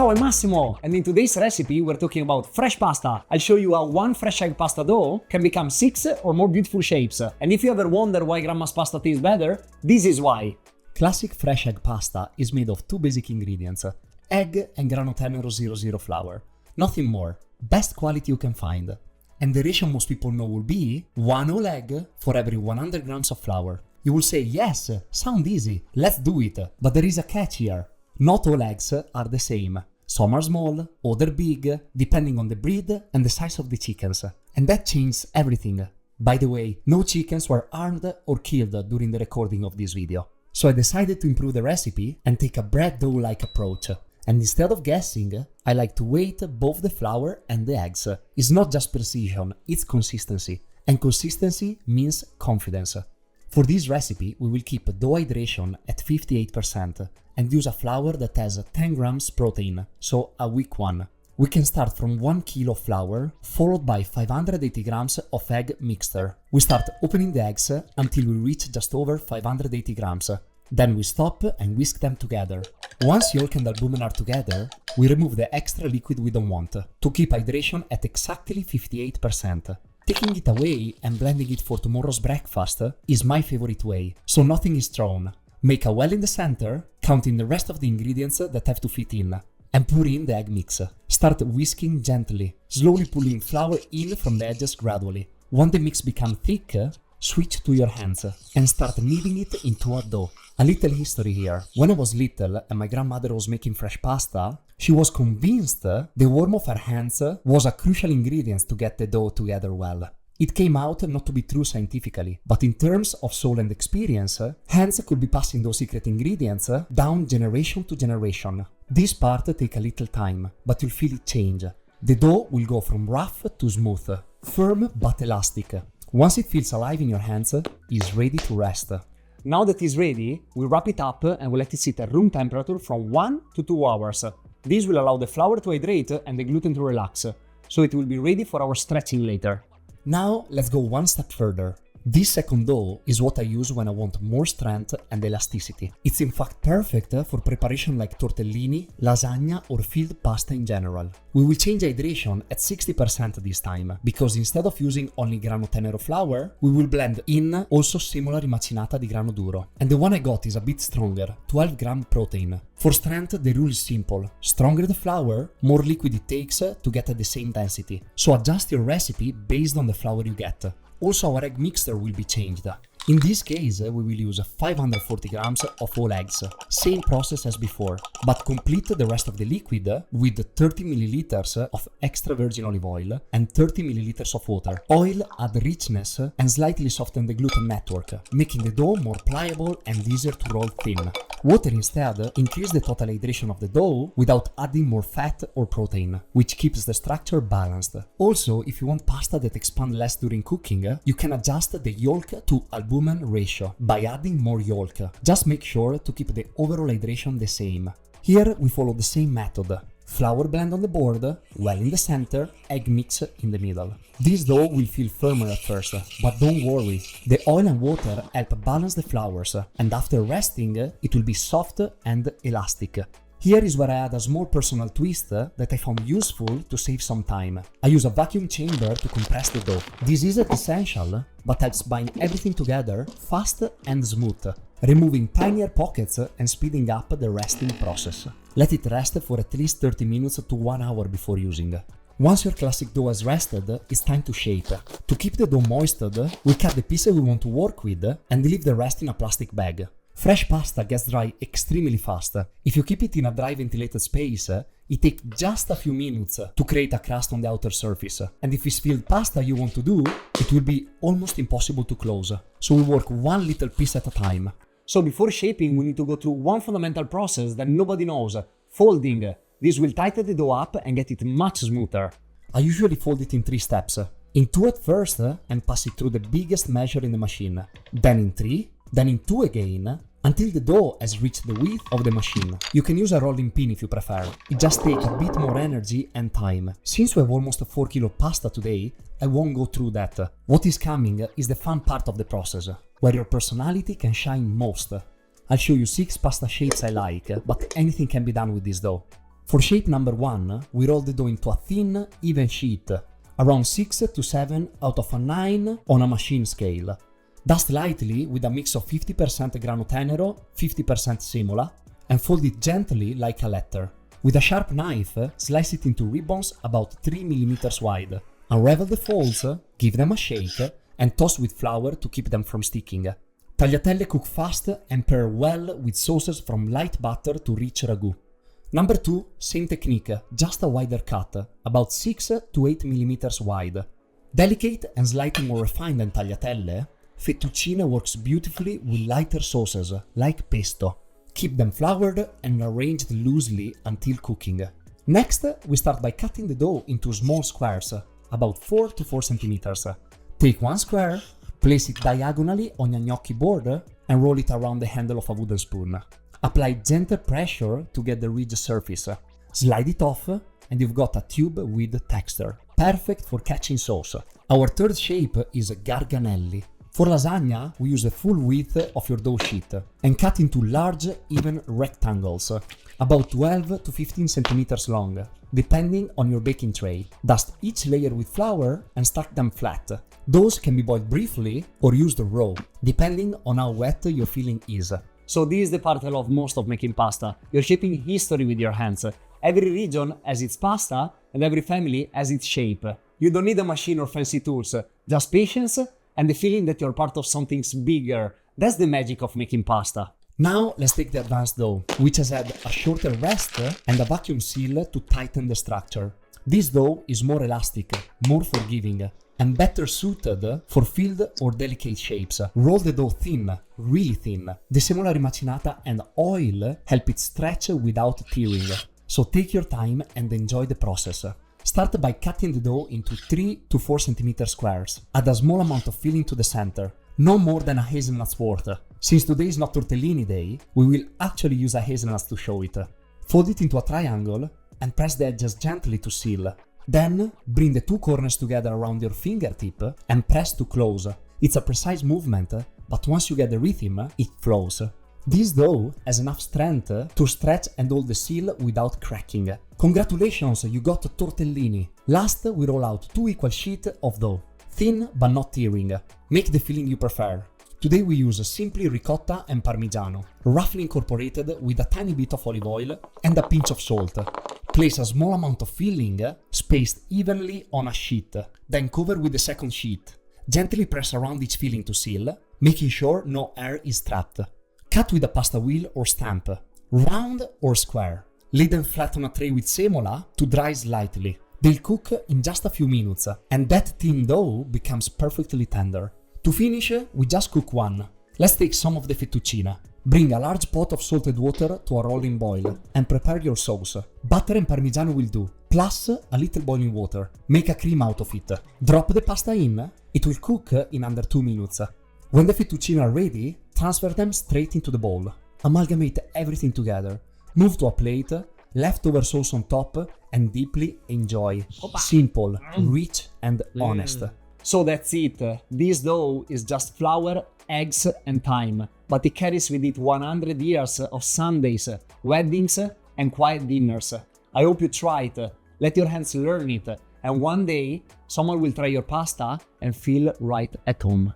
Ciao, I'm Massimo, and in today's recipe we're talking about fresh pasta. I'll show you how one fresh egg pasta dough can become 6 or more beautiful shapes. And if you ever wonder why grandma's pasta tastes better, this is why. Classic fresh egg pasta is made of two basic ingredients, egg and grano tenero 00 flour. Nothing more, best quality you can find. And the ratio most people know will be 1 whole egg for every 100 grams of flour. You will say, yes, sound easy, let's do it. But there is a catch here. Not all eggs are the same. Some are small, other big, depending on the breed and the size of the chickens. And that changes everything. By the way, no chickens were harmed or killed during the recording of this video. So I decided to improve the recipe and take a bread dough-like approach. And instead of guessing, I like to weight both the flour and the eggs. It's not just precision, it's consistency. And consistency means confidence. For this recipe, we will keep dough hydration at 58% and use a flour that has 10 grams protein, so a weak one. We can start from 1 kilo of flour, followed by 580 grams of egg mixture. We start opening the eggs until we reach just over 580 grams. Then we stop and whisk them together. Once yolk and albumin are together, we remove the extra liquid we don't want, to keep hydration at exactly 58%. Taking it away and blending it for tomorrow's breakfast is my favorite way, so nothing is thrown. Make a well in the center, counting the rest of the ingredients that have to fit in, and pour in the egg mix. Start whisking gently, slowly pulling flour in from the edges gradually. When the mix becomes thick, switch to your hands and start kneading it into a dough. A little history here. When I was little and my grandmother was making fresh pasta, she was convinced the warmth of her hands was a crucial ingredient to get the dough together well. It came out not to be true scientifically, but in terms of soul and experience, hands could be passing those secret ingredients down generation to generation. This part takes a little time, but you'll feel it change. The dough will go from rough to smooth, firm but elastic. Once it feels alive in your hands, it's ready to rest. Now that it's ready, we wrap it up and we'll let it sit at room temperature from 1 to 2 hours. This will allow the flour to hydrate and the gluten to relax, so it will be ready for our stretching later. Now let's go one step further. This second dough is what I use when I want more strength and elasticity. It's in fact perfect for preparation like tortellini, lasagna or filled pasta in general. We will change hydration at 60% this time, because instead of using only grano tenero flour, we will blend in also semola rimacinata di grano duro. And the one I got is a bit stronger, 12 gram protein. For strength, the rule is simple. Stronger the flour, more liquid it takes to get at the same density. So adjust your recipe based on the flour you get. Also, our egg mixture will be changed. In this case, we will use 540 grams of whole eggs, same process as before, but complete the rest of the liquid with 30 milliliters of extra virgin olive oil and 30 milliliters of water. Oil adds richness and slightly softens the gluten network, making the dough more pliable and easier to roll thin. Water instead increases the total hydration of the dough without adding more fat or protein, which keeps the structure balanced. Also, if you want pasta that expands less during cooking, you can adjust the yolk to albumin ratio by adding more yolk. Just make sure to keep the overall hydration the same. Here we follow the same method. Flour blend on the board, well in the center, egg mix in the middle. This dough will feel firmer at first, but don't worry, the oil and water help balance the flours, and after resting, it will be soft and elastic. Here is where I add a small personal twist that I found useful to save some time. I use a vacuum chamber to compress the dough. This isn't essential, but helps bind everything together fast and smooth, removing tinier pockets and speeding up the resting process. Let it rest for at least 30 minutes to 1 hour before using. Once your classic dough has rested, it's time to shape. To keep the dough moistened, we cut the pieces we want to work with and leave the rest in a plastic bag. Fresh pasta gets dry extremely fast. If you keep it in a dry ventilated space, it takes just a few minutes to create a crust on the outer surface. And if it's filled pasta you want to do, it will be almost impossible to close. So we work one little piece at a time. So before shaping, we need to go through one fundamental process that nobody knows: folding. This will tighten the dough up and get it much smoother. I usually fold it in 3 steps. In 2 at first and pass it through the biggest measure in the machine. Then in 3, then in 2 again, until the dough has reached the width of the machine. You can use a rolling pin if you prefer. It just takes a bit more energy and time. Since we have almost 4 kilo pasta today, I won't go through that. What is coming is the fun part of the process, where your personality can shine most. I'll show you 6 pasta shapes I like, but anything can be done with this dough. For shape number 1, we roll the dough into a thin, even sheet, around 6 to 7 out of a 9 on a machine scale. Dust lightly with a mix of 50% grano tenero, 50% semola, and fold it gently like a letter. With a sharp knife, slice it into ribbons about 3 mm wide. Unravel the folds, give them a shake, and toss with flour to keep them from sticking. Tagliatelle cook fast and pair well with sauces from light butter to rich ragu. Number 2, same technique, just a wider cut, about 6 to 8 mm wide. Delicate and slightly more refined than tagliatelle, fettuccine works beautifully with lighter sauces, like pesto. Keep them floured and arranged loosely until cooking. Next, we start by cutting the dough into small squares, about 4 to 4 cm. Take one square, place it diagonally on a gnocchi board, and roll it around the handle of a wooden spoon. Apply gentle pressure to get the ridge surface. Slide it off, and you've got a tube with texture, perfect for catching sauce. Our third shape is garganelli. For lasagna, we use the full width of your dough sheet and cut into large, even rectangles, about 12 to 15 centimeters long, depending on your baking tray. Dust each layer with flour and stack them flat. Those can be boiled briefly or used raw, depending on how wet your filling is. So this is the part I love most of making pasta. You're shaping history with your hands. Every region has its pasta and every family has its shape. You don't need a machine or fancy tools, just patience and the feeling that you're part of something bigger. That's the magic of making pasta. Now let's take the advanced dough, which has had a shorter rest and a vacuum seal to tighten the structure. This dough is more elastic, more forgiving, and better suited for filled or delicate shapes. Roll the dough thin, really thin. The semola rimacinata and oil help it stretch without tearing. So take your time and enjoy the process. Start by cutting the dough into 3 to 4 cm squares. Add a small amount of filling to the center, no more than a hazelnut's worth. Since today is not tortellini day, we will actually use a hazelnut to show it. Fold it into a triangle and press the edges gently to seal. Then, bring the two corners together around your fingertip and press to close. It's a precise movement, but once you get the rhythm, it flows. This dough has enough strength to stretch and hold the seal without cracking. Congratulations, you got tortellini! Last, we roll out 2 equal sheets of dough. Thin but not tearing. Make the filling you prefer. Today we use simply ricotta and parmigiano, roughly incorporated with a tiny bit of olive oil and a pinch of salt. Place a small amount of filling, spaced evenly on a sheet, then cover with the second sheet. Gently press around each filling to seal, making sure no air is trapped. Cut with a pasta wheel or stamp, round or square. Lay them flat on a tray with semola to dry slightly. They'll cook in just a few minutes, and that thin dough becomes perfectly tender. To finish, we just cook one. Let's take some of the fettuccine. Bring a large pot of salted water to a rolling boil and prepare your sauce. Butter and parmigiano will do, plus a little boiling water. Make a cream out of it. Drop the pasta in. It will cook in under 2 minutes. When the fettuccine are ready, transfer them straight into the bowl. Amalgamate everything together. Move to a plate, leftover sauce on top, and deeply enjoy. Opa. Simple, rich, and honest. So that's it. This dough is just flour, eggs, and thyme, but it carries with it 100 years of Sundays, weddings, and quiet dinners. I hope you try it. Let your hands learn it, and one day someone will try your pasta and feel right at home.